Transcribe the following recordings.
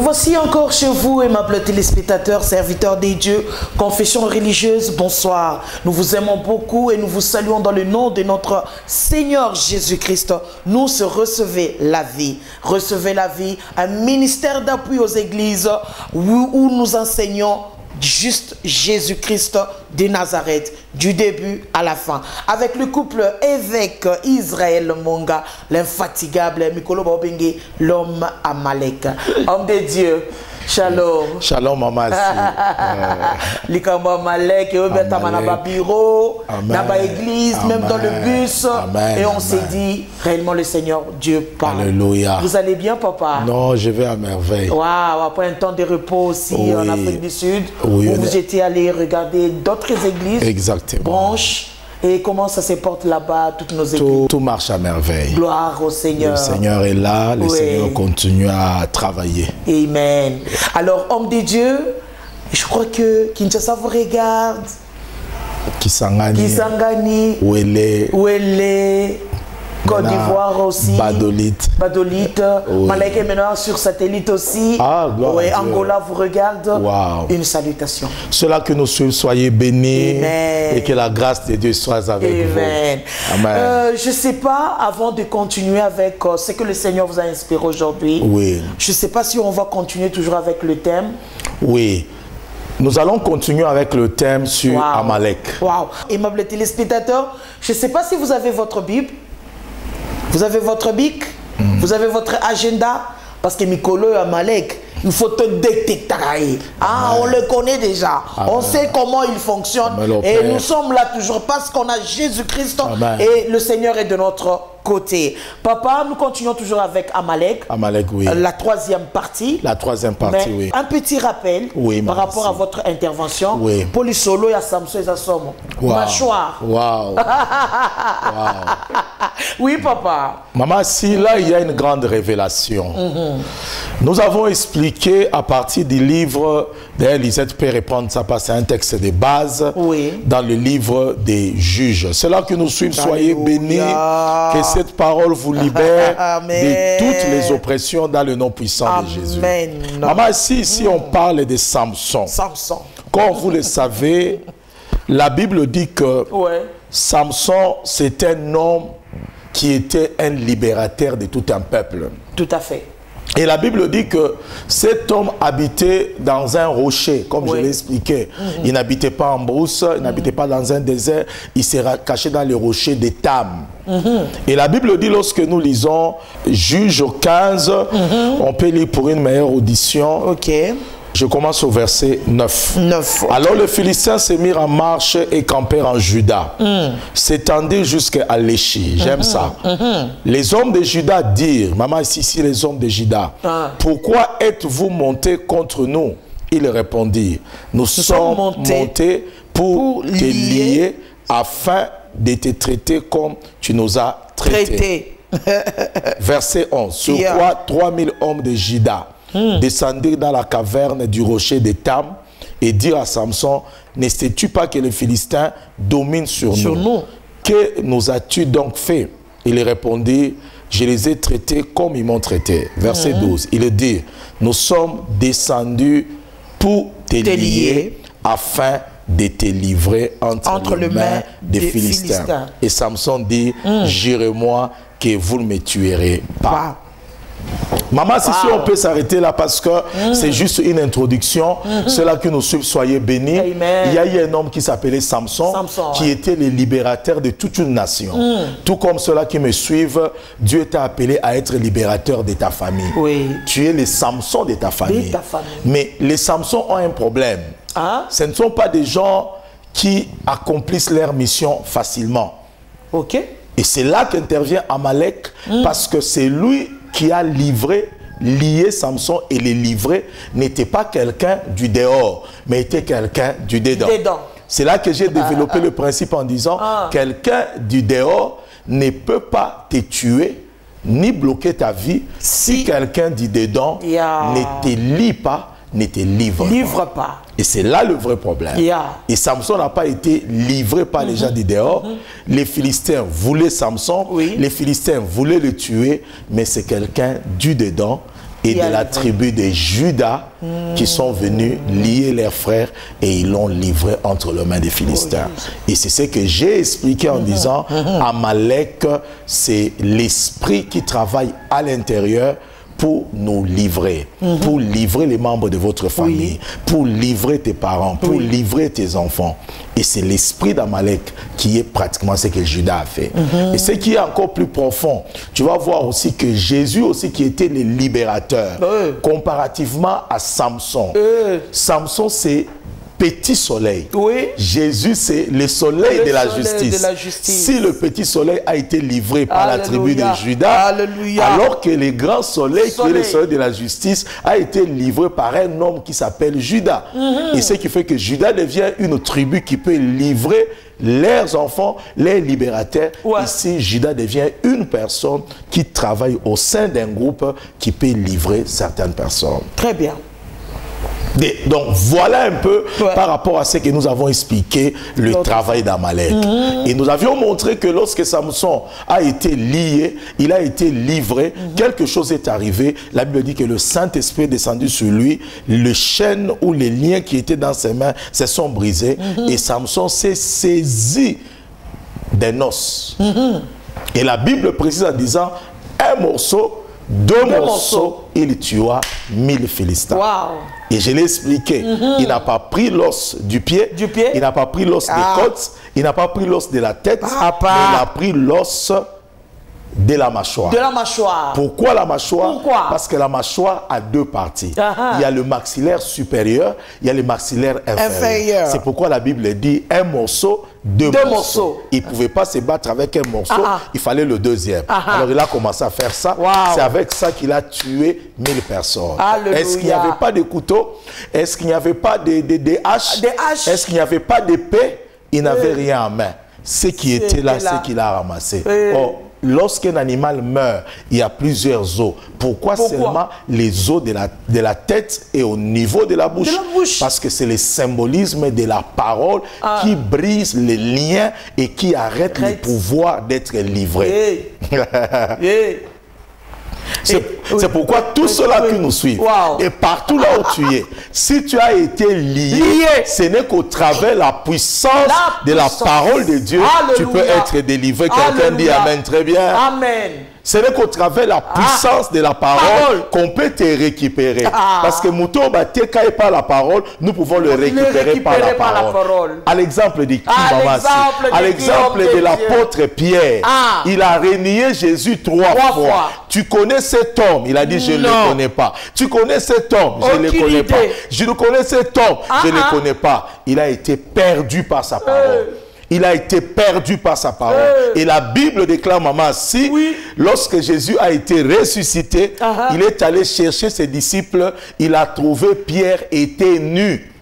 voici encore chez vous, aimables téléspectateurs, serviteurs des dieux, confession religieuse, bonsoir. Nous vous aimons beaucoup et nous vous saluons dans le nom de notre Seigneur Jésus-Christ. Nous recevez la vie. Recevez la vie, un ministère d'appui aux églises où nous enseignons juste Jésus-Christ de Nazareth, du début à la fin. Avec le couple évêque Israël Monga, l'infatigable Mikolo Bobenge, l'homme Amalek. Homme de Dieu, shalom. Shalom, maman. Likamba Amalek, Naba bureau, Naba église, même dans le bus. Amen. Et on s'est dit, réellement le Seigneur Dieu parle. Alléluia. Vous allez bien, papa? Non, je vais à merveille. Waouh, après un temps de repos aussi en Afrique du Sud, oui, où vous étiez allé regarder d'autres églises. Exactement. Branches. Et comment ça se porte là-bas, toutes nos églises? Tout marche à merveille. Gloire au Seigneur. Le Seigneur est là, le Seigneur continue à travailler. Amen. Alors, homme de Dieu, je crois que Kinshasa vous regarde. Kisangani. Ouélé. Côte d'Ivoire aussi. Badolite. Oui. Malek est maintenant sur satellite aussi. Ah, gloire à Dieu. Angola vous regarde. Wow. Une salutation. Ceux-là que nous suivons, soyez bénis. Amen. Et que la grâce de Dieu soit avec Amen. vous. Amen. Je ne sais pas, avant de continuer avec ce que le Seigneur vous a inspiré aujourd'hui. Oui. Je ne sais pas si on va continuer toujours avec le thème. Oui. Nous allons continuer avec le thème sur Amalek. Waouh. Aimables téléspectateurs, je ne sais pas si vous avez votre Bible. Vous avez votre bic, vous avez votre agenda, parce que Mikolo et Amalek, il faut te détecter. Ah, on le connaît déjà. On sait comment il fonctionne. Et nous sommes là toujours parce qu'on a Jésus-Christ et le Seigneur est de notre côté. Papa, nous continuons toujours avec Amalek. Amalek, oui. La troisième partie. La troisième partie, oui. Un petit rappel par rapport à votre intervention. Oui. Pour les solos, il y a Samson et Zassomo. Mâchoire. Waouh. Oui, papa. Maman, si là, il y a une grande révélation. Nous avons expliqué à partir du livre, d'ailleurs, Lisette peut répondre ça parce que c'est un texte de base, dans le livre des Juges. C'est là que nous suivons, soyez bénis, que cette parole vous libère de toutes les oppressions dans le nom puissant de Jésus. Maman, si on parle de Samson, comme vous le savez, la Bible dit que Samson, c'est un homme qui était un libérateur de tout un peuple. Tout à fait. Et la Bible dit que cet homme habitait dans un rocher, comme je l'ai expliqué. Il n'habitait pas en brousse, il n'habitait pas dans un désert, il s'est caché dans le rocher d'Étam. Et la Bible dit, lorsque nous lisons Juge 15, on peut lire pour une meilleure audition. Ok. Je commence au verset 9. Okay. Alors les Philistins se mirent en marche et campèrent en Juda, s'étendaient jusqu'à Léchi. J'aime ça. Les hommes de Juda dirent, maman, ici les hommes de Juda, pourquoi êtes-vous montés contre nous? Ils répondirent, nous sommes montés pour te lier afin de te traiter comme tu nous as traités. Verset 11. Sur quoi 3000 hommes de Juda descendirent dans la caverne du rocher d'Étam et dirent à Samson, ne sais-tu pas que les Philistins dominent sur nous? Que nous as-tu donc fait? Il répondit, je les ai traités comme ils m'ont traité. Verset 12, il dit, nous sommes descendus pour te lier afin de te livrer entre les mains des Philistins. Et Samson dit, jurez-moi que vous ne me tuerez pas. Maman, si on peut s'arrêter là parce que c'est juste une introduction. Ceux-là qui nous suivent, soyez bénis. Amen. Il y a eu un homme qui s'appelait Samson qui était le libérateur de toute une nation. Tout comme ceux-là qui me suivent, Dieu t'a appelé à être libérateur de ta famille. Tu es le Samson de ta famille. Mais les Samsons ont un problème. Ce ne sont pas des gens qui accomplissent leur mission facilement. Et c'est là qu'intervient Amalek parce que c'est lui qui a lié Samson, et les livré n'était pas quelqu'un du dehors, mais était quelqu'un du dedans. C'est là que j'ai développé le principe en disant quelqu'un du dehors ne peut pas te tuer ni bloquer ta vie si quelqu'un du dedans ne te lie pas, ne te livre pas. Et c'est là le vrai problème. Et Samson n'a pas été livré par les gens du dehors. Les Philistins voulaient Samson, les Philistins voulaient le tuer, mais c'est quelqu'un du dedans et de la tribu de Juda qui sont venus lier leurs frères et ils l'ont livré entre les mains des Philistins. Et c'est ce que j'ai expliqué en disant Amalek, c'est l'esprit qui travaille à l'intérieur pour nous livrer, pour livrer les membres de votre famille, pour livrer tes parents, pour livrer tes enfants. Et c'est l'esprit d'Amalek qui est pratiquement ce que Judas a fait. Et ce qui est encore plus profond, tu vas voir aussi que Jésus aussi qui était le libérateur, comparativement à Samson. Samson, c'est petit soleil. Jésus, c'est le soleil de la justice. Si le petit soleil a été livré par la tribu de Judas, alors que le grand soleil, qui est le soleil de la justice, a été livré par un homme qui s'appelle Judas. Et ce qui fait que Judas devient une tribu qui peut livrer leurs enfants, les libérateurs. Ici, Judas devient une personne qui travaille au sein d'un groupe qui peut livrer certaines personnes. Très bien. Donc voilà un peu par rapport à ce que nous avons expliqué, le travail d'Amalek. Et nous avions montré que lorsque Samson a été lié, il a été livré, quelque chose est arrivé. La Bible dit que le Saint-Esprit est descendu sur lui, les chaînes ou les liens qui étaient dans ses mains se sont brisés et Samson s'est saisi des os. Et la Bible précise en disant un morceau, deux morceaux, il tua 1000 Philistins. Et je l'ai expliqué, il n'a pas pris l'os du pied, il n'a pas pris l'os des côtes, il n'a pas pris l'os de la tête, mais il a pris l'os de la mâchoire. De la mâchoire. Pourquoi la mâchoire? Parce que la mâchoire a deux parties. Il y a le maxillaire supérieur, il y a le maxillaire inférieur. C'est pourquoi la Bible dit un morceau, deux morceaux. Il ne pouvait pas se battre avec un morceau, il fallait le deuxième. Alors il a commencé à faire ça. C'est avec ça qu'il a tué 1000 personnes. Est-ce qu'il n'y avait pas de couteau? Est-ce qu'il n'y avait pas de haches? Est-ce qu'il n'y avait pas d'épée? Il n'avait rien en main. Ce qui était là, c'est qu'il a ramassé. Lorsqu'un animal meurt, il y a plusieurs os. Pourquoi seulement les os de la tête et au niveau de la bouche? Parce que c'est le symbolisme de la parole qui brise les liens et qui arrête le pouvoir d'être livré. C'est pourquoi tous ceux-là qui nous suivent, et partout là où tu es, si tu as été lié, ce n'est qu'au travers de la puissance de la parole de Dieu, tu peux être délivré. Quelqu'un dit Amen, très bien. Amen. Ce n'est qu'au travers de la puissance de la parole qu'on peut te récupérer. Parce que Mouton Bateka et par la parole, nous pouvons le récupérer par la parole. À l'exemple de qui, maman? À l'exemple de l'apôtre Pierre. Il a renié Jésus trois fois. Tu connais cet homme? Il a dit, je ne le connais pas. Tu connais cet homme? Je ne le connais pas. Je ne connais cet homme? Je ne le connais pas. Il a été perdu par sa parole. Il a été perdu par sa parole. Et la Bible déclare, maman, si lorsque Jésus a été ressuscité, il est allé chercher ses disciples, il a trouvé Pierre était nu.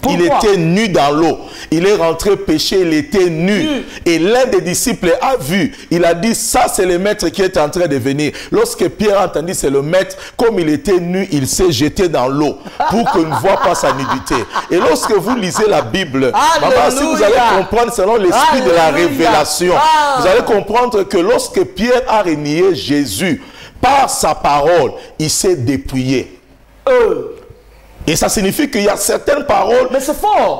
Il était nu dans l'eau. Il est rentré pêcher, il était nu. Et l'un des disciples a vu. Il a dit, ça c'est le maître qui est en train de venir. Lorsque Pierre a entendu c'est le maître, comme il était nu, il s'est jeté dans l'eau pour qu'on ne voit pas sa nudité. Et lorsque vous lisez la Bible, maman, si vous allez comprendre selon l'esprit de la révélation, vous allez comprendre que lorsque Pierre a renié Jésus, par sa parole, il s'est dépouillé. Et ça signifie qu'il y a certaines paroles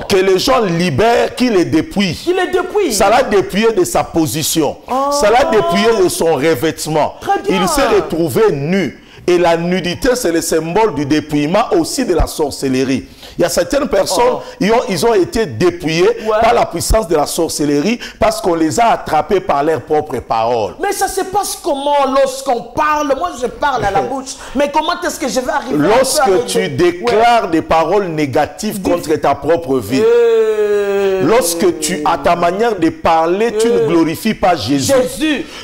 que les gens libèrent, qui les dépouillent. Ça l'a dépouillé de sa position. Ça l'a dépouillé de son revêtement. Il s'est retrouvé nu. Et la nudité, c'est le symbole du dépouillement aussi de la sorcellerie. Il y a certaines personnes, ils ont été dépouillés par la puissance de la sorcellerie parce qu'on les a attrapés par leurs propres paroles. Mais ça se passe comment lorsqu'on parle? Moi, je parle à la bouche. Mais comment est-ce que je vais arriver lorsque tu déclares des paroles négatives contre ta propre vie. Lorsque tu, à ta manière de parler, tu ne glorifies pas Jésus.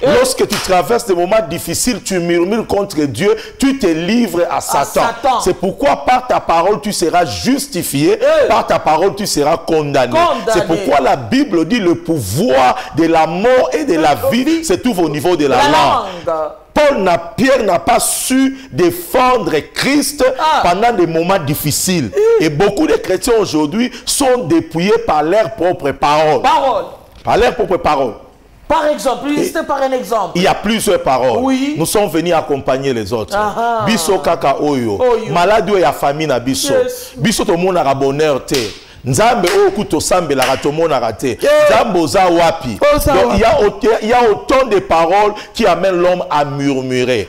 Lorsque tu traverses des moments difficiles, tu murmures contre Dieu, tu te livres à Satan. C'est pourquoi par ta parole, tu seras justifié. Par ta parole, tu seras condamné. C'est pourquoi la Bible dit le pouvoir de la mort et de la vie se trouve au niveau de la langue. Pierre n'a pas su défendre Christ pendant des moments difficiles. Et beaucoup de chrétiens aujourd'hui sont dépouillés par leurs propres paroles. Par leurs propres paroles. Par exemple, c'était par un exemple. Il y a plusieurs paroles. Oui. Nous sommes venus accompagner les autres. Biso kaka oyo. Malade ou ya famille na biso. Biso to mona ka bonheur te. Nzambe okuto sambe la ratomona raté. Nzambe oza wapi. Donc il y a autant de paroles qui amènent l'homme à murmurer.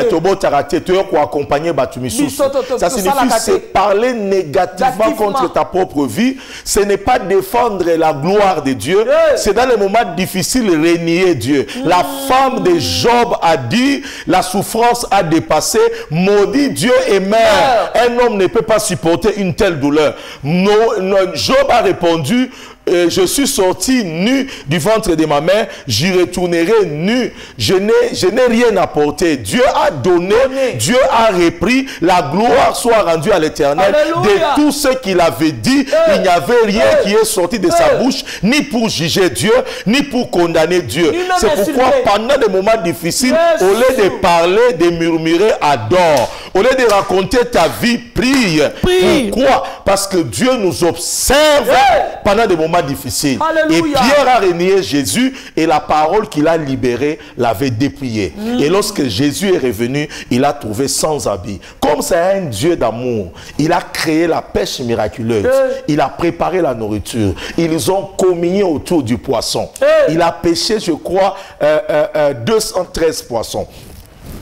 Tobota raté. Tu es accompagner Batumisu. Ça signifie c'est parler négativement contre ta propre vie. Ce n'est pas défendre la gloire de Dieu. C'est dans les moments difficiles renier Dieu. La femme de Job a dit, la souffrance a dépassé, maudit Dieu et meurt. Un homme ne peut pas supporter une telle douleur. Job a répondu, je suis sorti nu du ventre de ma mère, j'y retournerai nu. Je n'ai rien apporté. Dieu a donné, Dieu a repris, la gloire soit rendue à l'Éternel. De tout ce qu'il avait dit, il n'y avait rien qui est sorti de sa bouche, ni pour juger Dieu, ni pour condamner Dieu. C'est pourquoi pendant des moments difficiles, au lieu de parler, de murmurer, adore. Au lieu de raconter ta vie, prie. Pourquoi? Parce que Dieu nous observe pendant des moments difficile. Alléluia. Et Pierre a renié Jésus et la parole qu'il a libérée l'avait dépliée. Et lorsque Jésus est revenu, il a trouvé sans habit. Comme c'est un Dieu d'amour, il a créé la pêche miraculeuse. Il a préparé la nourriture. Ils ont communié autour du poisson. Il a pêché, je crois, 213 poissons.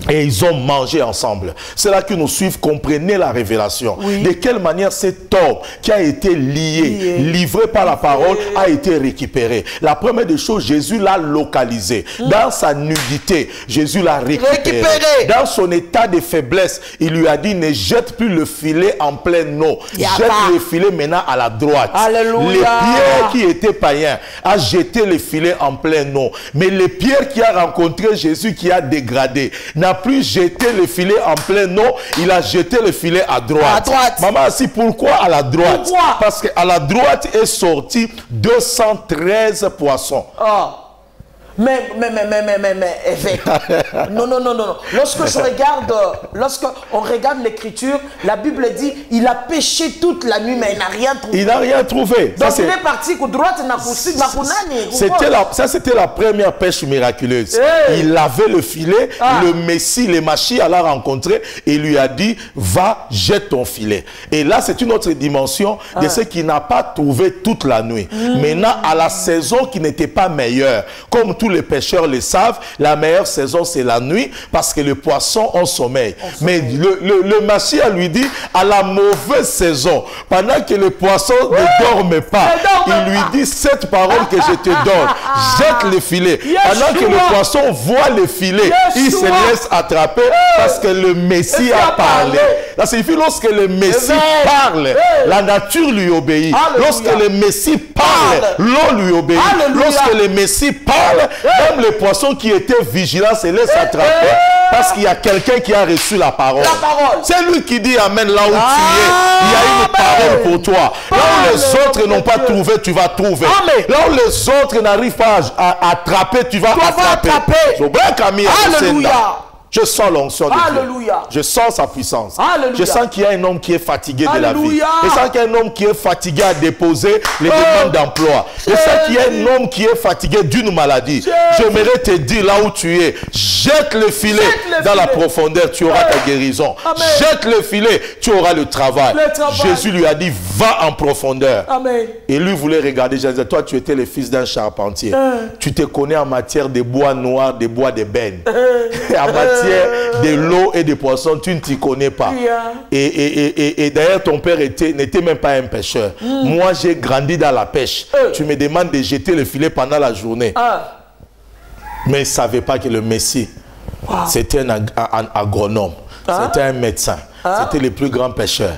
Et ils ont mangé ensemble. C'est là que nous suivons, comprenez la révélation. De quelle manière cet homme qui a été livré par la parole, a été récupéré. La première des choses, Jésus l'a localisé. Dans sa nudité, Jésus l'a récupéré. Dans son état de faiblesse, il lui a dit, ne jette plus le filet en pleine eau. Jette le filet maintenant à la droite. Alléluia. Les Pierre qui étaient païens a jeté le filet en pleine eau. Mais les Pierre qui a rencontré Jésus qui a dégradé, n'a plus jeté le filet en plein eau, il a jeté le filet à droite. Maman, si pourquoi à la droite? Pourquoi? Parce qu'à la droite est sorti 213 poissons. Mais, évêque. Non. Lorsque on regarde l'écriture, la Bible dit, il a péché toute la nuit, mais il n'a rien trouvé. Il n'a rien trouvé. Donc il est parti à droite, ça c'était la première pêche miraculeuse. Il avait le filet, le Messie, le Machia l'a rencontré et lui a dit, va, jette ton filet. Et là, c'est une autre dimension de ce qu'il n'a pas trouvé toute la nuit. Maintenant, à la saison qui n'était pas meilleure, comme tous les pêcheurs le savent, la meilleure saison c'est la nuit parce que les poissons ont sommeil. Mais le Machia lui dit à la mauvaise saison, pendant que les poissons ne dorment pas, il lui dit cette parole que je te donne, jette le filet. Pendant que le poisson voit le filet, il se laisse attraper parce que le Messie a parlé. Ça signifie lorsque le Messie parle, la nature lui obéit. Lorsque le Messie parle, l'eau lui obéit. Lorsque le Messie parle, même les poissons qui étaient vigilants se laissent attraper parce qu'il y a quelqu'un qui a reçu la parole. C'est lui qui dit amen là où tu es. Il y a une parole pour toi. Là où les autres n'ont pas trouvé, tu vas trouver. Là où les autres n'arrivent pas à attraper, tu vas attraper. Alléluia. Je sens l'onction de Dieu. Je sens sa puissance. Je sens qu'il y a un homme qui est fatigué de la vie. Je sens qu'il y a un homme qui est fatigué à déposer les demandes d'emploi. Je sens qu'il y a un homme qui est fatigué d'une maladie. J'aimerais te dire là où tu es, jette le filet dans la profondeur, tu auras ta guérison. Jette le filet, tu auras le travail. Jésus lui a dit, va en profondeur. Et lui voulait regarder. Je disais, toi tu étais le fils d'un charpentier. Tu te connais en matière de bois noirs, de bois d'ébène. En matière de l'eau et des poissons, tu ne t'y connais pas. Et d'ailleurs, ton père n'était même pas un pêcheur. Moi, j'ai grandi dans la pêche. Tu me demandes de jeter le filet pendant la journée. Mais il ne savait pas que le Messie, c'était un agronome. C'était un médecin. C'était les plus grands pêcheurs.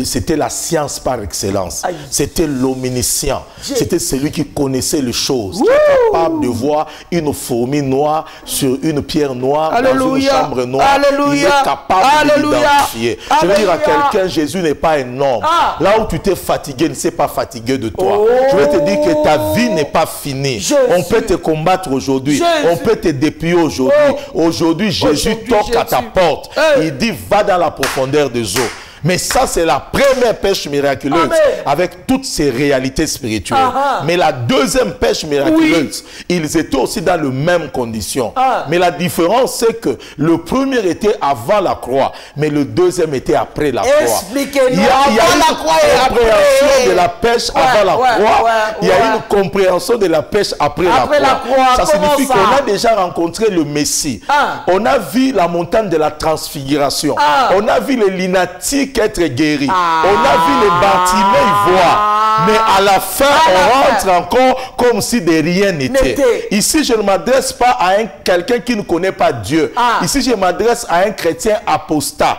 C'était la science par excellence. C'était l'omniscient. C'était celui qui connaissait les choses. Qui est capable de voir une fourmi noire sur une pierre noire dans une chambre noire. Il est capable de l'identifier. Je veux dire à quelqu'un, Jésus n'est pas un homme. Là où tu t'es fatigué, ne s'est pas fatigué de toi. Je veux te dire que ta vie n'est pas finie. On peut te combattre aujourd'hui. On peut te dépouiller aujourd'hui. Aujourd'hui, Jésus toque à ta porte. Il dit, va dans la profondeur des eaux. Mais ça, c'est la première pêche miraculeuse. Amen. Avec toutes ses réalités spirituelles. Mais la deuxième pêche miraculeuse, ils étaient aussi dans les mêmes conditions. Mais la différence, c'est que le premier était avant la croix, mais le deuxième était après la croix. Expliquez-nous. Il y a une compréhension de la pêche avant la croix. Il y a une compréhension de la pêche après la croix. Ça signifie qu'on a déjà rencontré le Messie. On a vu la montagne de la transfiguration. On a vu les lunatiques être guéris. On a vu les Bartimée voir. Mais à la fin, on rentre encore comme si de rien n'était. Ici, je ne m'adresse pas à quelqu'un qui ne connaît pas Dieu. Ici, je m'adresse à un chrétien apostat.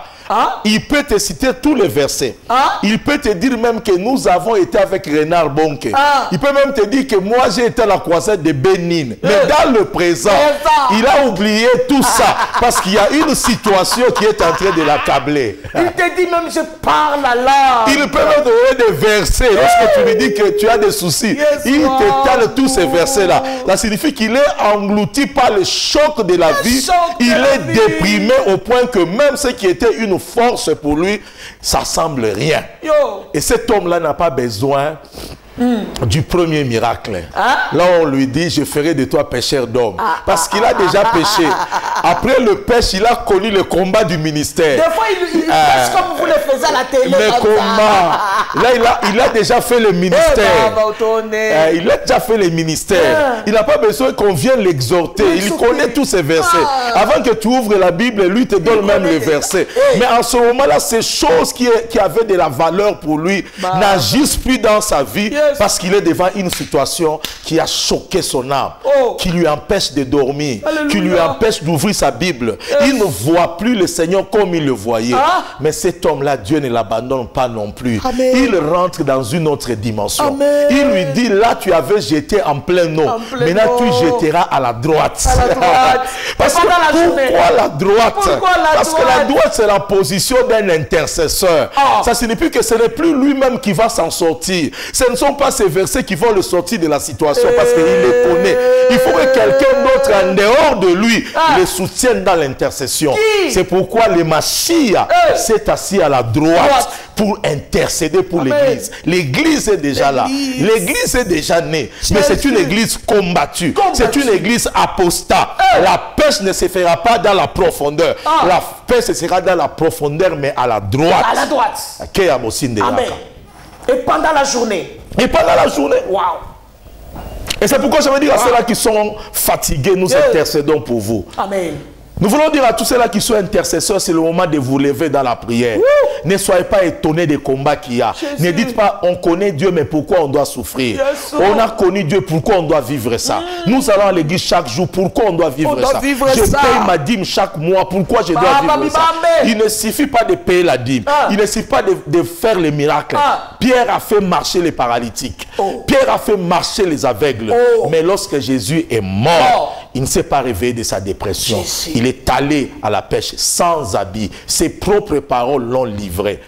Il peut te citer tous les versets. Il peut te dire même que nous avons été avec Renard Bonke. Il peut même te dire que moi j'ai été à la croisade de Bénin. Mais dans le présent, il a oublié tout ça. Parce qu'il y a une situation qui est en train de l'accabler. Il te dit même je parle alors. Il peut même te donner des versets. Lorsque tu lui dis que tu as des soucis, il t'étale tous ces versets-là. Ça signifie qu'il est englouti par le choc de la vie. Il est déprimé au point que même ce qui était une force pour lui, ça semble rien. Et cet homme-là n'a pas besoin du premier miracle. Là, on lui dit, je ferai de toi pécheur d'hommes. Parce qu'il a déjà péché. Après le péché, il a connu le combat du ministère. Des fois, il pêche comme vous le faisiez à la télé. Le combat. Là, il a déjà fait le ministère. Il a déjà fait le ministère. Il n'a pas besoin qu'on vienne l'exhorter. Il connaît tous ces versets. Avant que tu ouvres la Bible, lui te donne même les versets. Mais en ce moment-là, ces choses qui avaient de la valeur pour lui n'agissent plus dans sa vie. Parce qu'il est devant une situation qui a choqué son âme, qui lui empêche de dormir, qui lui empêche d'ouvrir sa Bible. Il ne voit plus le Seigneur comme il le voyait. Mais cet homme-là, Dieu ne l'abandonne pas non plus. Il rentre dans une autre dimension. Il lui dit, là tu avais jeté en plein eau. Maintenant tu jetteras à la droite. Parce que pourquoi la droite? Parce que la droite, c'est la position d'un intercesseur. Ça signifie que ce n'est plus lui-même qui va s'en sortir. Ce ne sont pas ces versets qui vont le sortir de la situation parce qu'il les connaît. Il faut que quelqu'un d'autre en dehors de lui le soutienne dans l'intercession. C'est pourquoi le Mashiach s'est assis à la droite pour intercéder pour l'église. L'église est déjà là. L'église est déjà née. Mais c'est une église combattue. C'est une église apostat. La pêche ne se fera pas dans la profondeur. La pêche se sera dans la profondeur, mais à la droite. À la droite. Amen. Et pendant la journée. Waouh. Et c'est pourquoi je veux dire à ceux-là qui sont fatigués, nous intercédons pour vous. Amen. Nous voulons dire à tous ceux-là qui sont intercesseurs, c'est le moment de vous lever dans la prière. Ne soyez pas étonnés des combats qu'il y a. Ne dites pas, on connaît Dieu, mais pourquoi on doit souffrir? On a connu Dieu, pourquoi on doit vivre ça? Nous allons à l'église chaque jour, pourquoi on doit vivre ça? Je paye ma dîme chaque mois, pourquoi je dois vivre ça? Il ne suffit pas de payer la dîme. Il ne suffit pas de faire les miracles. Pierre a fait marcher les paralytiques. Pierre a fait marcher les aveugles. Mais lorsque Jésus est mort, il ne s'est pas réveillé de sa dépression. Il est allé à la pêche sans habit. Ses propres paroles l'ont livré.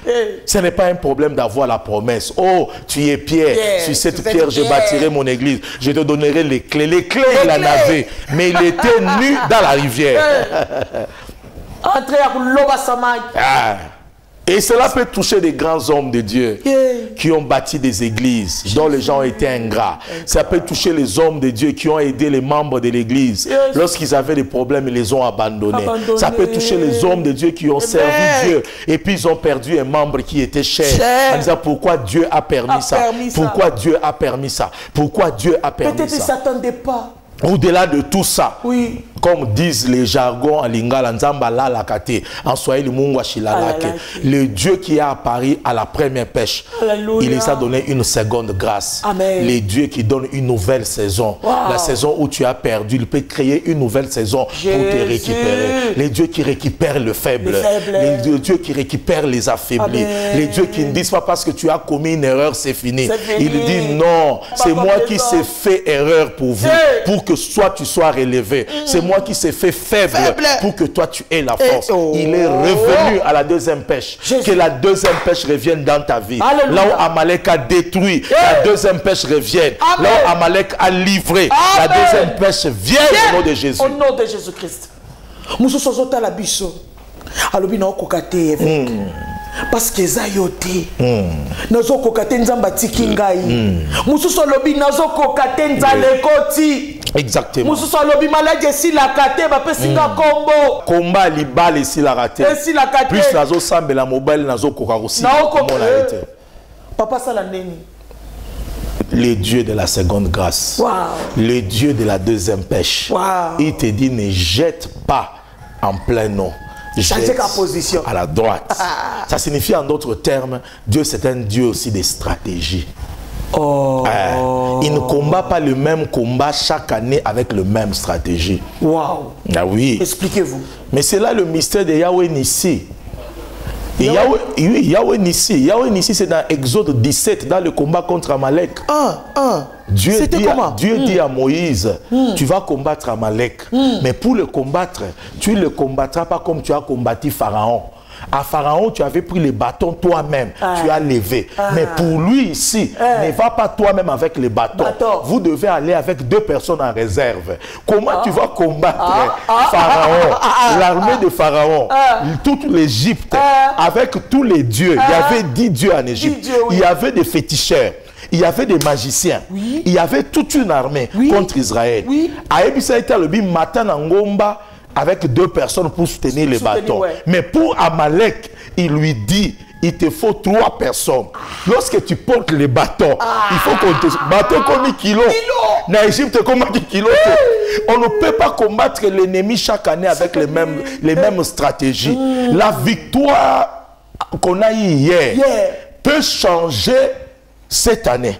Ce n'est pas un problème d'avoir la promesse. Oh, tu es Pierre. Sur cette pierre, je bâtirai mon église. Je te donnerai les clés. Les clés, il en avait. Mais il était nu dans la rivière. Et cela peut toucher des grands hommes de Dieu qui ont bâti des églises dont les gens ont été ingrats. Ça peut toucher les hommes de Dieu qui ont aidé les membres de l'église. Lorsqu'ils avaient des problèmes, ils les ont abandonnés. Ça peut toucher les hommes de Dieu qui ont servi Dieu et puis ils ont perdu un membre qui était cher. En disant pourquoi Dieu a permis ça? Pourquoi Dieu a permis ça? Pourquoi Dieu a permis ça? Peut-être qu'ils ne s'attendaient pas. Au-delà de tout ça, comme disent les jargons en lingala, en swahili mungwa shilalake, le Dieu qui a apparu à la première pêche, il les a donné une seconde grâce. Le Dieu qui donne une nouvelle saison. La saison où tu as perdu, il peut créer une nouvelle saison pour te récupérer. Les dieux qui récupèrent le faible. Les dieux qui récupèrent les affaiblis. Les dieux qui ne disent pas parce que tu as commis une erreur, c'est fini. Il dit non, c'est moi qui s'ai fait erreur pour vous, pour que soit tu sois relevé. C'est moi qui s'ai fait faible pour que toi tu aies la force. Il est revenu à la deuxième pêche. Que la deuxième pêche revienne dans ta vie. Là où Amalek a détruit, la deuxième pêche revienne. Là où Amalek a livré, la deuxième pêche vienne au nom de Jésus. Au nom de Jésus-Christ. parce que eza yo te nazokoka te nzambe atiki ngai mosusu alobi nazokoka te nzala ekoti exactement mosusu alobi maladi esilaka te bapesi nga kombo komba libala esilaka te esilaka te plus nazosambela mobali nazokoka kosimona ete papa sala ndeni le Dieu de la seconde grâce, wow. Le Dieu de la deuxième pêche, wow. Il te dit ne jette pas en plein nom. Jette position à la droite. Ça signifie en d'autres termes, Dieu c'est un Dieu aussi de stratégie. Oh. Il ne combat pas le même combat chaque année avec le même stratégie. Wow. Ah oui. Expliquez-vous. Mais c'est là le mystère de Yahweh Nissi. Yahweh Nissi, c'est dans Exode 17, dans le combat contre Amalek. Dieu dit à Moïse, tu vas combattre Amalek, mais pour le combattre, tu ne le combattras pas comme tu as combattu Pharaon. À Pharaon, tu avais pris les bâtons toi-même, tu as levé. Mais pour lui ici, ne va pas toi-même avec les bâtons. Vous devez aller avec 2 personnes en réserve. Comment tu vas combattre Pharaon, l'armée de Pharaon, toute l'Égypte, avec tous les dieux? Il y avait 10 dieux en Égypte. Il y avait des féticheurs. Il y avait des magiciens. Il y avait toute une armée contre Israël. À Ebisa était le bim matin en Ngomba avec 2 personnes pour soutenir les bâtons. Mais pour Amalek, il lui dit, il te faut 3 personnes. Lorsque tu portes les bâtons, il faut qu'on te... Bâton comme kilo. Dans l'Égypte, comme kilo. On ne peut pas combattre l'ennemi chaque année avec les mêmes stratégies. La victoire qu'on a eue hier peut changer cette année.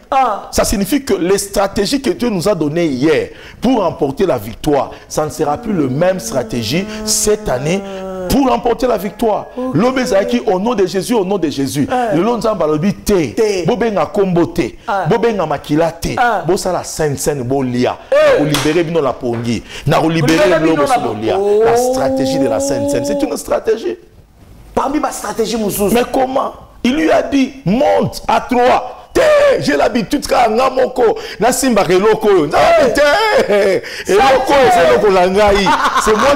Ça signifie que les stratégies que Dieu nous a données hier pour remporter la victoire, ça ne sera plus la même stratégie cette année pour remporter la victoire. L'homme Zaki, au nom de Jésus, au nom de Jésus. Le long de te, bobenga kombo te, bobenga makila te, bosa la scène bolia, na libérer bino la pongi, na libérer l'homme bolia. La stratégie de la scène, c'est une stratégie. Parmi ma stratégie, Moussous. Mais comment? Il lui a dit, monte à 3. J'ai l'habitude que c'est moi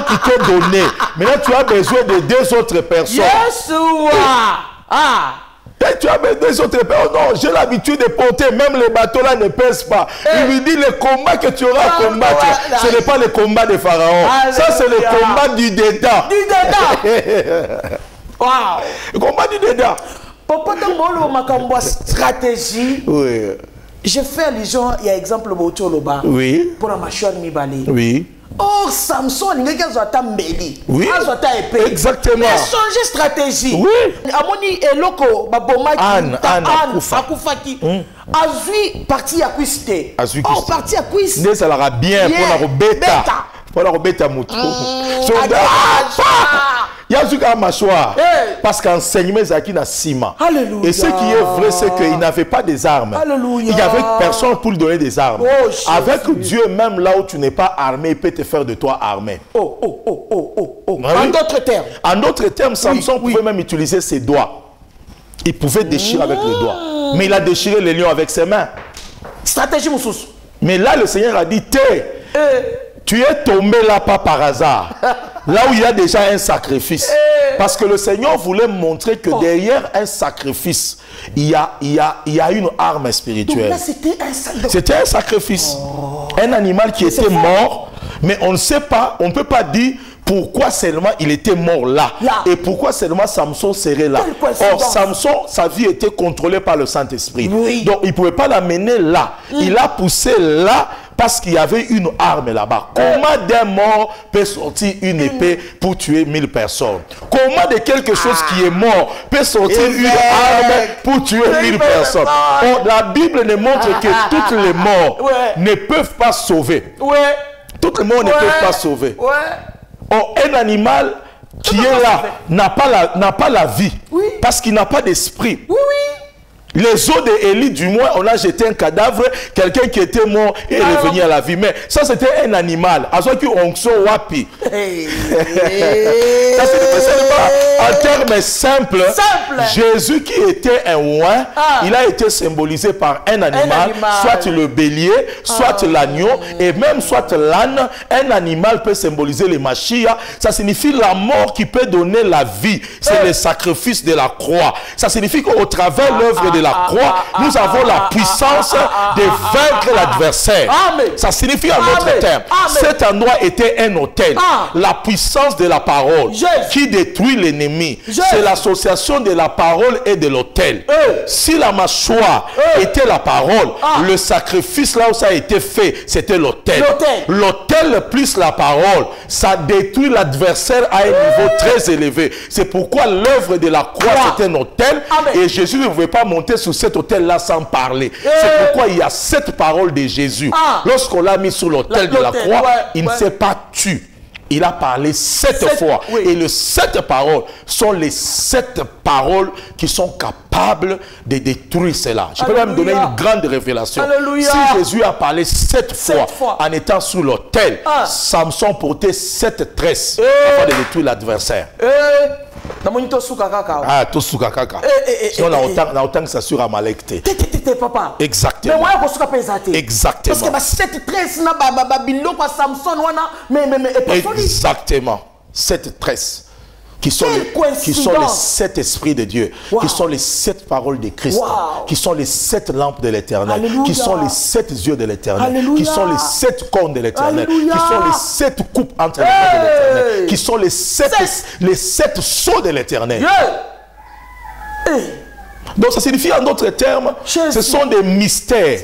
qui t'ai donné. Maintenant tu as besoin de 2 autres personnes. Tu as besoin de 2 autres personnes. Non, j'ai l'habitude de porter, même les bateaux là ne pèsent pas. Il lui dit le combat que tu auras à combattre, ce n'est pas le combat de Pharaon. Ça c'est le combat du dédain. Le combat du dédain. Papa, dans mon stratégie, j'ai fait allusion, il y a exemple pour la mâchoire Mibali. Or, Samson, il y a un mbeli. Exactement. Il a changé de stratégie. Amoni eloko, Anne, Akufaki. Azui parti à Kwiste. Or, parti à Kwiste. Ne ça l'aura bien pour la robeta. Pour la robeta moutou. Il y a un mâchoire. Parce qu'enseignement Zaki n'a ciment. Et ce qui est vrai, c'est qu'il n'avait pas des armes. Il n'y avait personne pour lui donner des armes. Avec Dieu, même là où tu n'es pas armé, il peut te faire de toi armé. En d'autres termes. En d'autres termes, Samson pouvait même utiliser ses doigts. Il pouvait déchirer avec les doigts. Mais il a déchiré les lions avec ses mains. Stratégie Moussous. Mais là, le Seigneur a dit, tu es tombé là pas par hasard. Là où il y a déjà un sacrifice. Parce que le Seigneur voulait montrer que derrière un sacrifice, il y a une arme spirituelle. Donc là, c'était un sacrifice. Un animal qui était mort, mais on ne sait pas, on ne peut pas dire pourquoi seulement il était mort là. Et pourquoi seulement Samson serait là. Or, Samson, sa vie était contrôlée par le Saint-Esprit. Donc, il ne pouvait pas l'amener là. Il a poussé là parce qu'il y avait une arme là-bas. Comment d'un mort peut sortir une épée pour tuer 1000 personnes? Comment de quelque chose qui est mort peut sortir une arme pour tuer 1000 personnes? Or, la Bible nous montre que toutes les morts ne peuvent pas sauver. Toutes les morts ne peuvent pas sauver. Or, un animal qui est là n'a pas la vie parce qu'il n'a pas d'esprit. Les os d'Élie, du moins, on a jeté un cadavre, quelqu'un qui était mort est revenu à la vie. Mais ça, c'était un animal. À ce qui onction wapi. Ça, c'est pas en termes simples. Jésus qui était un oin, il a été symbolisé par un animal, soit le bélier, soit l'agneau, et même soit l'âne. Un animal peut symboliser les Mashiach. Ça signifie la mort qui peut donner la vie. C'est le sacrifice de la croix. Ça signifie qu'au travers l'œuvre de la croix, nous avons la puissance de vaincre l'adversaire. Ça signifie en d'autres termes, cet endroit était un autel. La puissance de la parole qui détruit l'ennemi, c'est l'association de la parole et de l'autel. Si la mâchoire était la parole, le sacrifice là où ça a été fait, c'était l'autel. L'autel plus la parole, ça détruit l'adversaire à un niveau très élevé. C'est pourquoi l'œuvre de la croix, c'est un autel. Et Jésus ne pouvait pas monter sur cet autel-là sans parler. C'est pourquoi il y a cette parole de Jésus. Lorsqu'on l'a mis sur l'autel de la croix, il ne s'est pas tu. Il a parlé 7 fois. Et les 7 paroles sont les 7 paroles qui sont capables de détruire cela. Je peux même donner une grande révélation. Si Jésus a parlé 7 fois en étant sous l'autel, Samson portait 7 tresses afin de détruire l'adversaire. Ah, tout sous kaka. Sinon, on a autant que ça sur Amalek. Papa. Exactement. Exactement. Parce que 7 tresses na Samson exactement. 7 tresses. Qui sont les 7 esprits de Dieu, qui sont les 7 paroles de Christ, qui sont les 7 lampes de l'Éternel, qui sont les 7 yeux de l'Éternel, qui sont les 7 cornes de l'Éternel, qui sont les 7 coupes entre les mains de l'Éternel, qui sont les 7 sceaux de l'Éternel. Donc ça signifie en d'autres termes, ce sont des mystères.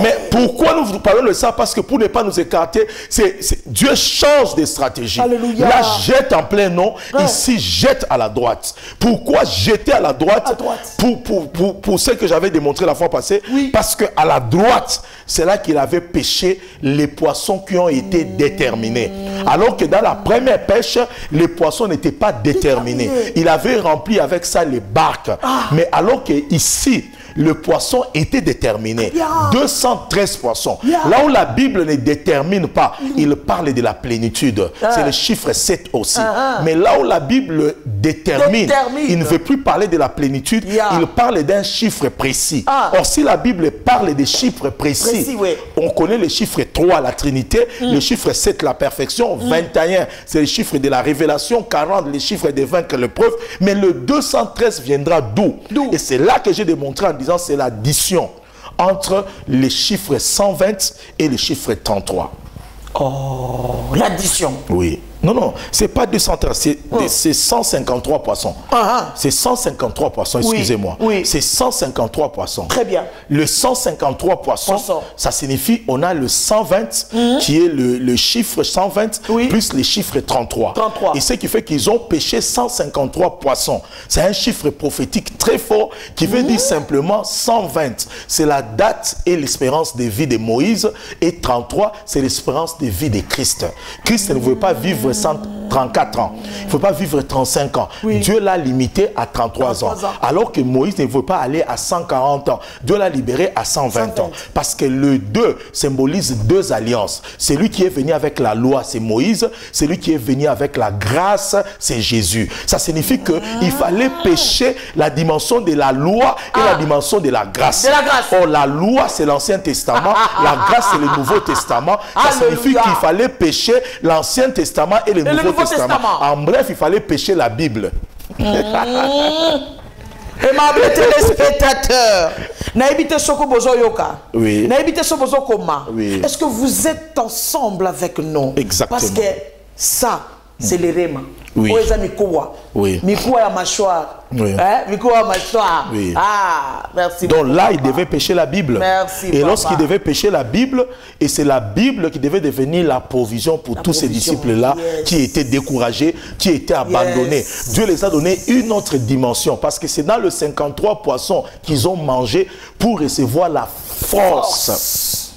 Mais pourquoi nous vous parlons de ça? Parce que pour ne pas nous écarter, Dieu change de stratégie. Là, jette en plein nom, ici, jette à la droite. Pourquoi jeter à la droite? Pour ce que j'avais démontré la fois passée, parce qu'à la droite, c'est là qu'il avait pêché les poissons qui ont été déterminés. Alors que dans la première pêche, les poissons n'étaient pas déterminés. Il avait rempli avec ça les barques. Mais alors que ici, le poisson était déterminé. 213 poissons. Là où la Bible ne détermine pas, il parle de la plénitude. C'est le chiffre 7 aussi. Mais là où la Bible détermine, il ne veut plus parler de la plénitude, il parle d'un chiffre précis. Or, si la Bible parle des chiffres précis, on connaît le chiffre 3, la Trinité, le chiffre 7, la perfection, 21, c'est le chiffre de la révélation, 40, le chiffre de vaincre l'épreuve, mais le 213 viendra d'où? Et c'est là que j'ai démontré en disant c'est l'addition entre les chiffres 120 et le chiffre 33. Oh, l'addition. Oui. Non, non, c'est pas 213, c'est 153 poissons. C'est 153 poissons, excusez-moi. C'est 153 poissons. Très bien. Le 153 poissons, ça signifie, on a le 120, qui est le chiffre 120, plus les chiffres 33. Et ce qui fait qu'ils ont pêché 153 poissons. C'est un chiffre prophétique très fort qui veut dire simplement 120. C'est la date et l'espérance de vie de Moïse. Et 33, c'est l'espérance de vie de Christ. Christ ne veut pas vivre 134 ans. Il ne faut pas vivre 35 ans. Dieu l'a limité à 33 ans. Alors que Moïse ne veut pas aller à 140 ans. Dieu l'a libéré à 120 ans. Parce que le 2 symbolise 2 alliances. Celui qui est venu avec la loi, c'est Moïse. Celui qui est venu avec la grâce, c'est Jésus. Ça signifie qu'il fallait pécher la dimension de la loi et la dimension de la grâce. Or, la loi, c'est l'Ancien Testament. La grâce, c'est le Nouveau Testament. Ça signifie qu'il fallait pécher l'Ancien Testament et le Nouveau Testament. En bref, il fallait pécher la Bible. Aimables téléspectateurs, est-ce que vous êtes ensemble avec nous? Exactement. Parce que ça, c'est les réma. Oui. Mikoua ya mâchoire. Mikoua ya mâchoire. Ah, merci. Donc là, il devait pécher la Bible. Merci. Et lorsqu'il devait pécher la Bible, et c'est la Bible qui devait devenir la provision pour tous ces disciples-là qui étaient découragés, qui étaient abandonnés. Dieu les a donné une autre dimension parce que c'est dans le 53 poissons qu'ils ont mangé pour recevoir la force.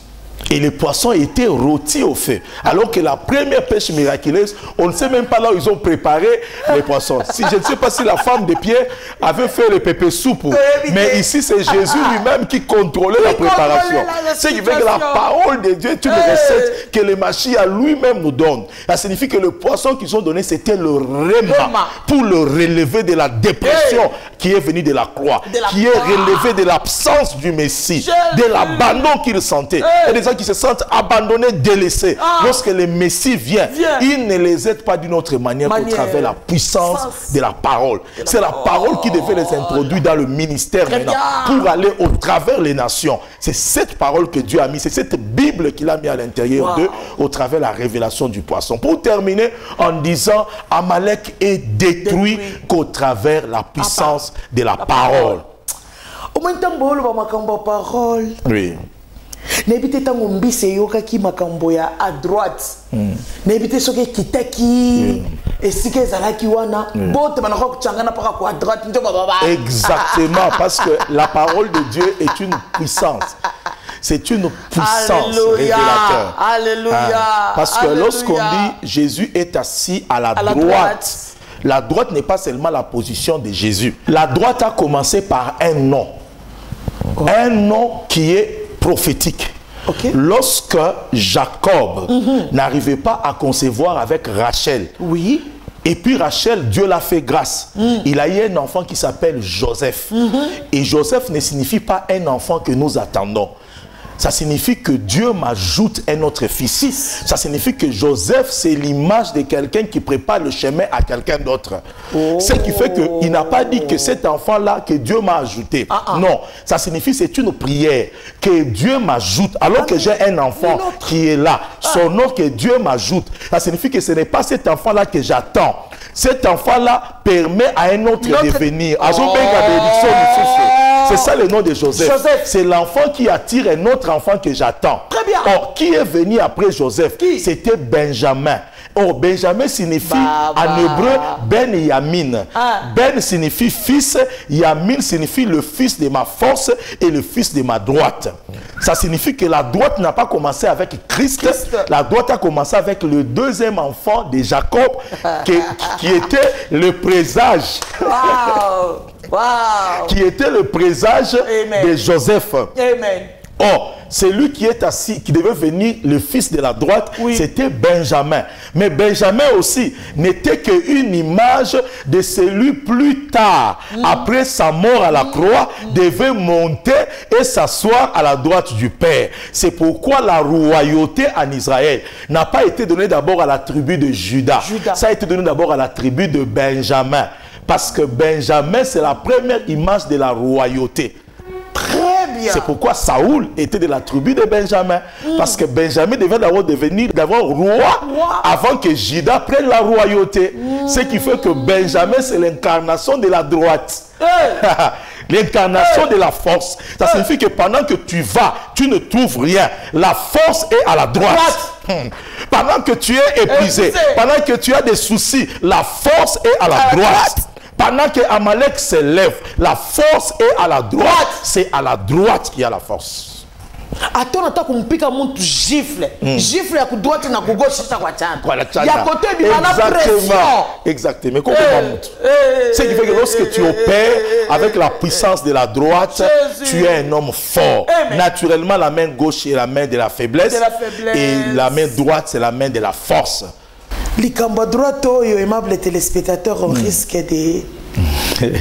Et les poissons étaient rôtis au feu. Alors que la première pêche miraculeuse, on ne sait même pas là où ils ont préparé les poissons. Si, je ne sais pas si la femme de Pierre avait fait le pépé soupe. Mais ici, c'est Jésus lui-même qui contrôlait la préparation. Ce qui fait que la parole de Dieu est une recette que le Machia lui-même nous donne. Ça signifie que le poisson qu'ils ont donné, c'était le réma pour le relever de la dépression qui est venue de la croix, qui est relevé de l'absence du Messie, de l'abandon qu'il sentait. Et des gens qui se sentent abandonnés, délaissés. Lorsque le Messie vient, il ne les aide pas d'une autre manière qu'au travers la puissance de la parole. C'est la parole qui devait les introduire dans le ministère maintenant pour aller au travers les nations. C'est cette parole que Dieu a mis, c'est cette Bible qu'il a mis à l'intérieur d'eux au travers la révélation du poisson. Pour terminer en disant, Amalek est détruit qu'au travers la puissance de la parole. Au moins, parole. Oui. N'ébite tango mbise yoka ki makambo ya à droite. N'ébite soke kitaki esike zalaki wana bote banako kuchangana paka kwa droite ndio baba. Exactement, parce que la parole de Dieu est une puissance. C'est une puissance révélateur. Alléluia. Parce que lorsqu'on dit Jésus est assis à la droite, la droite n'est pas seulement la position de Jésus. La droite a commencé par un nom. Un nom qui est prophétique. Lorsque Jacob n'arrivait pas à concevoir avec Rachel, et puis Rachel, Dieu l'a fait grâce. Il a eu un enfant qui s'appelle Joseph. Et Joseph ne signifie pas un enfant que nous attendons. Ça signifie que Dieu m'ajoute un autre fils. Ça signifie que Joseph, c'est l'image de quelqu'un qui prépare le chemin à quelqu'un d'autre. Ce qui fait qu'il n'a pas dit que cet enfant-là, que Dieu m'a ajouté. Non, ça signifie que c'est une prière. Que Dieu m'ajoute. Alors que j'ai un enfant qui est là, son nom que Dieu m'ajoute. Ça signifie que ce n'est pas cet enfant-là que j'attends. Cet enfant-là permet à un autre de venir. C'est ça le nom de Joseph. C'est l'enfant qui attire un autre enfant que j'attends. Très bien. Or, qui est venu après Joseph? C'était Benjamin. Or, Benjamin signifie en hébreu Ben Yamin. Ben signifie fils, Yamin signifie le fils de ma force et le fils de ma droite. Ça signifie que la droite n'a pas commencé avec Christ. La droite a commencé avec le deuxième enfant de Jacob qui était le présage. Qui était le présage de Joseph. Amen. Or, celui qui est assis, qui devait venir le fils de la droite, c'était Benjamin. Mais Benjamin aussi n'était qu'une image de celui plus tard, après sa mort à la croix, devait monter et s'asseoir à la droite du Père. C'est pourquoi la royauté en Israël n'a pas été donnée d'abord à la tribu de Juda. Ça a été donné d'abord à la tribu de Benjamin. Parce que Benjamin, c'est la première image de la royauté. Très bien. C'est pourquoi Saoul était de la tribu de Benjamin. Parce que Benjamin devait d'abord roi avant que Juda prenne la royauté. Ce qui fait que Benjamin, c'est l'incarnation de la droite. L'incarnation de la force. Ça signifie que pendant que tu vas, tu ne trouves rien. La force est à la droite. Pendant que tu es épuisé, pendant que tu as des soucis, la force est à la droite. Pendant que Amalek se lève, la force est à la droite. C'est à la droite qu'il y a la force. Attends, kumpika muntu gifle. Gifle ya droite na gauche ça kwa chana. Ya côté bi mana pression. Exactement. Ce qui fait que lorsque tu opères avec la puissance de la droite, tu es un homme fort. Naturellement, la main gauche est la main de la faiblesse. Et la main droite, c'est la main de la force. Likamba droite, aimable téléspectateur, on risque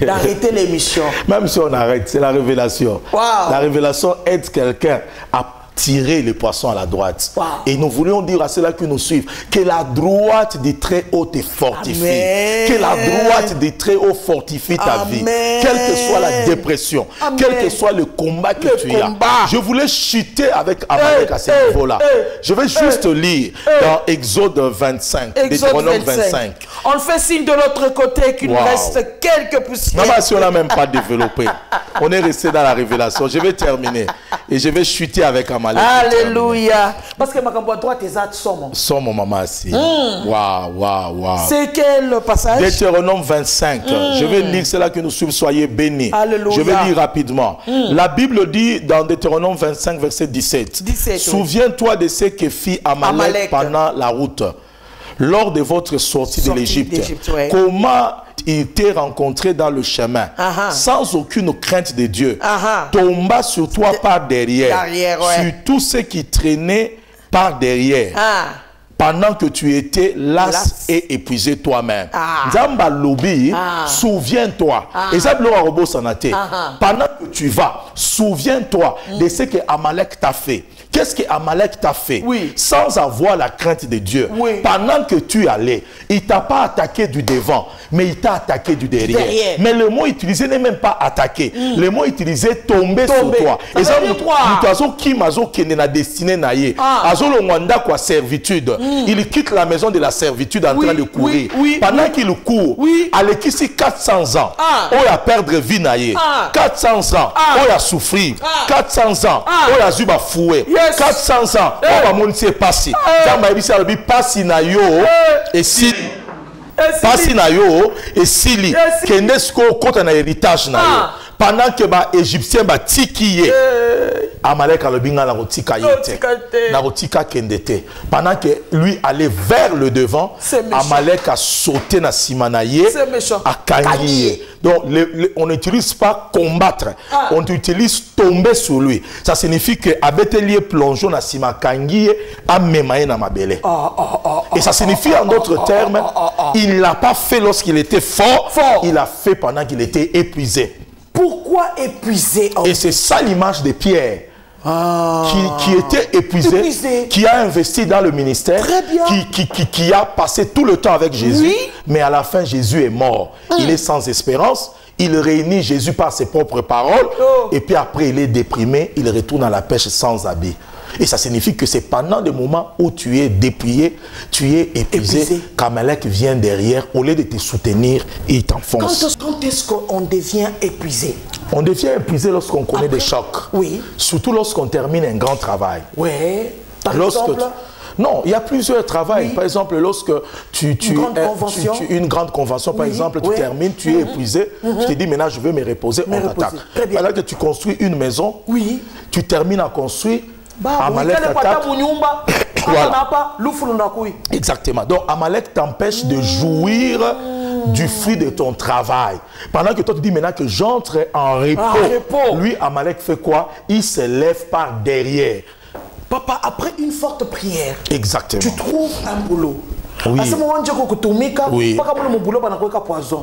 d'arrêter l'émission. Même si on arrête, c'est la révélation. La révélation aide quelqu'un à tirer les poissons à la droite. Et nous voulions dire à ceux-là qui nous suivent que la droite des très hauts te fortifie. Que la droite des très hauts fortifie ta vie. Quelle que soit la dépression, quel que soit le combat que tu as. Je voulais chuter avec Amalek à ce niveau-là. Je vais juste lire dans Exode 25. Deutéronome 25. On fait signe de l'autre côté qu'il reste quelques poussières. Maman, si on n'a même pas développé, on est resté dans la révélation. Je vais terminer et je vais chuter avec Amalek. Amalek. Alléluia. Parce que ma à droite, tes actes sont. Somme, maman, si. Waouh. C'est quel passage? Deutéronome 25. Je vais lire cela que nous suivons. Soyez bénis. Alléluia. Je vais lire rapidement. La Bible dit dans Deutéronome 25, verset 17. Souviens-toi de ce que fit Amalek pendant la route, lors de votre sortie de l'Égypte. Ouais. Comment il t'est rencontré dans le chemin, sans aucune crainte de Dieu, tomba sur toi par derrière, sur tous ceux qui traînaient par derrière. Pendant que tu étais las et épuisé toi-même. Zamba Lobi, souviens-toi. Et ça, pendant que tu vas, souviens-toi de ce que Amalek t'a fait. Qu'est-ce que Amalek t'a fait? Sans avoir la crainte de Dieu. Pendant que tu allais, il ne t'a pas attaqué du devant, mais il t'a attaqué du derrière. Mais le mot utilisé n'est même pas attaqué. Le mot utilisé tomber sur toi. Et ça, servitude. Il quitte la maison de la servitude en train de courir. Pendant qu'il court, il ici 400 ans. On a perdre vie naïe. 400 ans. On a souffrir. 400 ans. On a zuba fouet. 400 ans. On va monter passer. Dans ma vie, ça va passer na yo et si. Passer na yo et si. Kenesko compte un héritage na yo. Pendant que les Égyptiens ba tikiye. Amalek a le binga la rotika yete. La rotika kendete. Pendant que lui allait vers le devant, Amalek a sauté na simanaye, a kangiye. Donc on n'utilise pas combattre, on utilise tomber sur lui. Ça signifie que abetelier plongeon na sima kangiye a memaye na mabele. Et ça signifie en d'autres termes, il l'a pas fait lorsqu'il était fort, il l'a fait pendant qu'il était épuisé. Pourquoi épuisé? Et c'est ça l'image de Pierre. Qui était épuisé, qui a investi dans le ministère, qui a passé tout le temps avec Jésus, mais à la fin Jésus est mort. Il est sans espérance, il réunit Jésus par ses propres paroles, et puis après il est déprimé, il retourne à la pêche sans habit. Et ça signifie que c'est pendant des moments où tu es dépouillé, tu es épuisé, qu'Amalek vient derrière, au lieu de te soutenir, il t'enfonce. Quand est-ce qu'on devient épuisé? On devient épuisé lorsqu'on connaît des chocs. Surtout lorsqu'on termine un grand travail. Par exemple, non, il y a plusieurs travails. Par exemple, lorsque une grande convention, par exemple, tu termines, tu es épuisé, tu te dis maintenant je veux me reposer, on t'attaque. Alors que tu construis une maison, tu termines à construire, Amalek t'attaque. Voilà. Exactement. Donc Amalek t'empêche de jouir du fruit de ton travail. Pendant que toi tu dis maintenant que j'entre en repos. Lui, Amalek fait quoi? Il se lève par derrière. Papa, après une forte prière, exactement, tu trouves un boulot. À ce moment,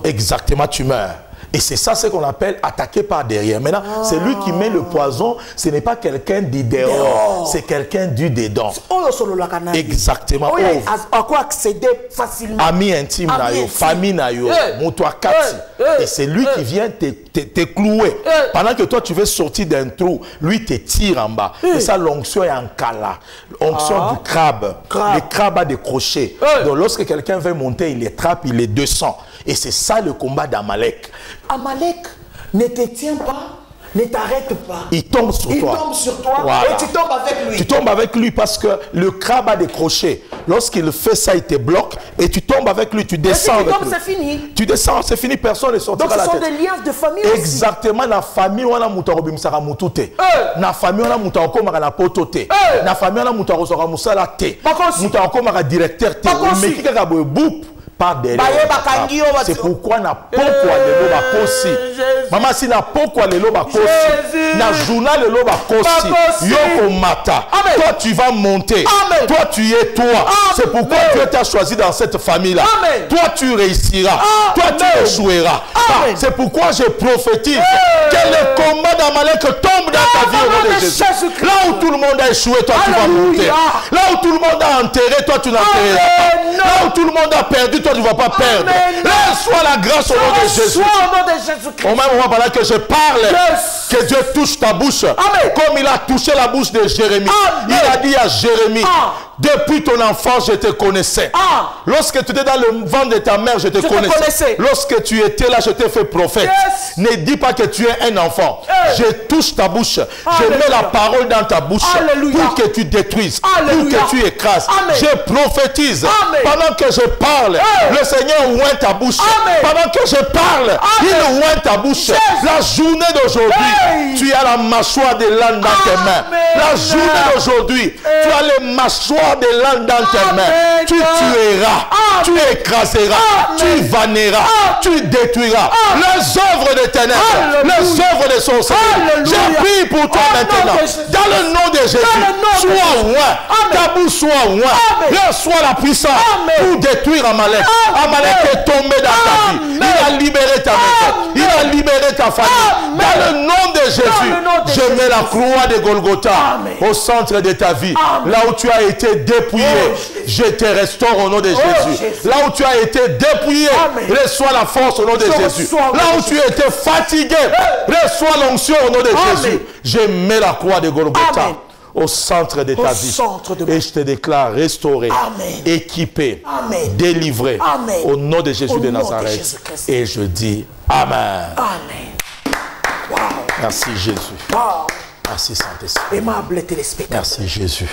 exactement, tu meurs. Et c'est ça ce qu'on appelle attaquer par derrière. Maintenant, c'est lui qui met le poison, ce n'est pas quelqu'un du dehors, c'est quelqu'un du dedans. Exactement. À quoi accéder facilement? Ami intime, famille, et c'est lui qui vient te clouer. Pendant que toi, tu veux sortir d'un trou, lui te tire en bas. Et ça, l'onction est en cala. L'onction du crabe. Le crabe a des crochets. Donc, lorsque quelqu'un veut monter, il les trappe, il les descend. Et c'est ça le combat d'Amalek. Amalek ne te tient pas, ne t'arrête pas. Il tombe sur toi. Il tombe sur toi, voilà. Et tu tombes avec lui. Tu tombes avec lui parce que le crabe a des crochets. Lorsqu'il fait ça, il te bloque et tu tombes avec lui, tu descends avec lui. C'est fini. Tu descends, c'est fini, personne ne sortira la tête. Donc ce sont des liens de famille aussi. Exactement, la famille, on a moutarobim sara mutute. La famille, on a moutaroko mara la potote. La famille, on a moutaroko sara musala te. Moutaroko mara directeur te. Mais qui a boup. C'est pourquoi na pokwa lelo bakosi. Maman si na pokwa lelo bakosi. Na journal lelo bakosi. Yoko mata. Toi tu vas monter. Toi tu es toi. C'est pourquoi Dieu t'a choisi dans cette famille-là. Toi tu réussiras. Toi tu échoueras. C'est pourquoi je prophétise que le combat d'Amalek tombe dans ta vie au nom de Jésus. Là où tout le monde a échoué, toi tu vas monter. Là où tout le monde a enterré, toi tu n'enterreras pas. Là où tout le monde a perdu, toi tu ne vas pas perdre. Là soit la grâce au nom de Jésus. Au même moment pendant que je parle, Que Dieu touche ta bouche. Amen. Comme il a touché la bouche de Jérémie. Amen. Il a dit à Jérémie, depuis ton enfance, je te connaissais. Lorsque tu étais dans le ventre de ta mère, je te connaissais. Lorsque tu étais là, je t'ai fait prophète. Yes. Ne dis pas que tu es un enfant. Je touche ta bouche. Je mets la parole dans ta bouche. Alléluia. Pour que tu détruises. Alléluia. Pour que tu écrases. Amen. Je prophétise. Amen. Pendant que je parle, le Seigneur oint ta bouche. Amen. Pendant que je parle, il oint ta bouche. Yes. La journée d'aujourd'hui, tu as la mâchoire de l'âne dans tes mains. La journée d'aujourd'hui, tu as les mâchoires de l'âne dans tes mains. Tu tueras, tu écraseras, tu vanneras, tu détruiras les œuvres des ténèbres, les œuvres des sorciers. Je prie pour toi maintenant, dans le nom de Jésus, sois oint, ta bouche soit oint, reçois la puissance pour détruire Amalek. Amalek est tombé dans ta vie, il a libéré ta maison, il a libéré ta famille. Dans le nom de Jésus, je mets la croix de Golgotha au centre de ta vie, là où tu as été dépouillé. Je te restaure au nom de Jésus. Là où tu as été dépouillé, reçois la force au nom de Jésus. Là où tu étais fatigué, reçois l'onction au nom de Jésus. Je mets la croix de Golgotha au centre de ta vie. Et je te déclare restauré, équipé, délivré au nom de Jésus de Nazareth. Et je dis Amen. Wow. Merci Jésus. Wow. Merci Saint-Esprit. Aimable téléspectateur. Merci Jésus.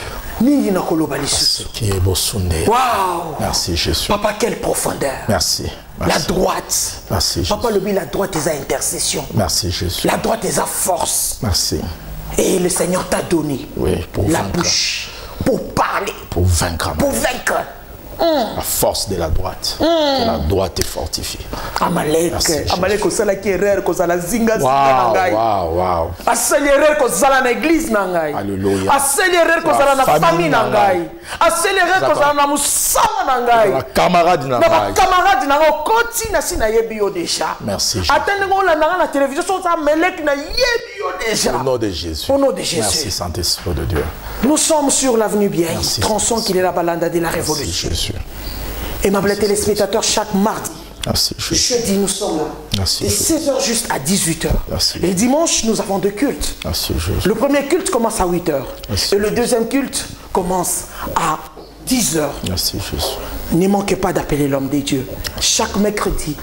Wow. Merci Jésus. Papa, quelle profondeur. Merci. La droite. Merci Jésus. Papa, la droite est à intercession. Merci Jésus. La droite est à force. Merci. Et le Seigneur t'a donné pour la vaincre. Bouche pour parler. Pour vaincre. Pour vaincre. La force de la droite. Que la droite est fortifiée. Amalek. Amalek ko sala ki erreur ko sala zinga zinga ngai. Wow. Asali erreur ko sala na église na ngai. Alléluia. Asali erreur ko sala na famille na ngai. Asali erreur ko sala na musala na ngai. Na camarade na ngai. ngai. Na camarade na ngai koti na sina yebi yo déjà. Merci Jésus. Attendez ngo la na télévision so ça Amalek na yebi yo déjà. Au nom de Jésus. Au nom de Jésus. Merci Saint-Esprit de Dieu. Nous sommes sur l'avenue Biaï, tronçon qu'il est la balanda de la révolution. Jésus. Aimables téléspectateurs, chaque mardi, jeudi, nous sommes là. Merci, de 16h juste à 18h. Merci. Et dimanche, nous avons deux cultes. Merci, Jésus. Le premier culte commence à 8h. Merci, et le deuxième culte commence à 10h. Merci, Jésus. Ne manquez pas d'appeler l'homme des dieux. Chaque mercredi,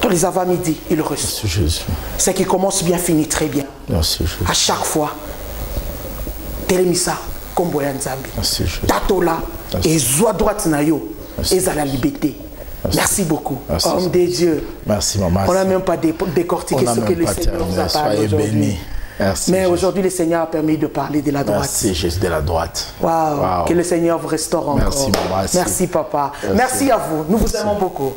tous les avant-midi, il reçoit. Merci, Jésus. Ce qui commence bien finit très bien. Merci, Jésus. À chaque fois, Télémissa, Komboya Nzambi. Merci, Jésus. Tatola, et Zoa droite Nayo. Et à la liberté. Merci beaucoup. Merci, homme des dieux. Merci, maman. On n'a même pas décortiqué ce que le Seigneur nous a parlé aujourd'hui. Mais aujourd'hui, le Seigneur a permis de parler de la droite. Merci, Jésus, de la droite. Wow. Que le Seigneur vous restaure encore. Merci, maman. Merci, papa. Merci à vous. Nous vous aimons beaucoup.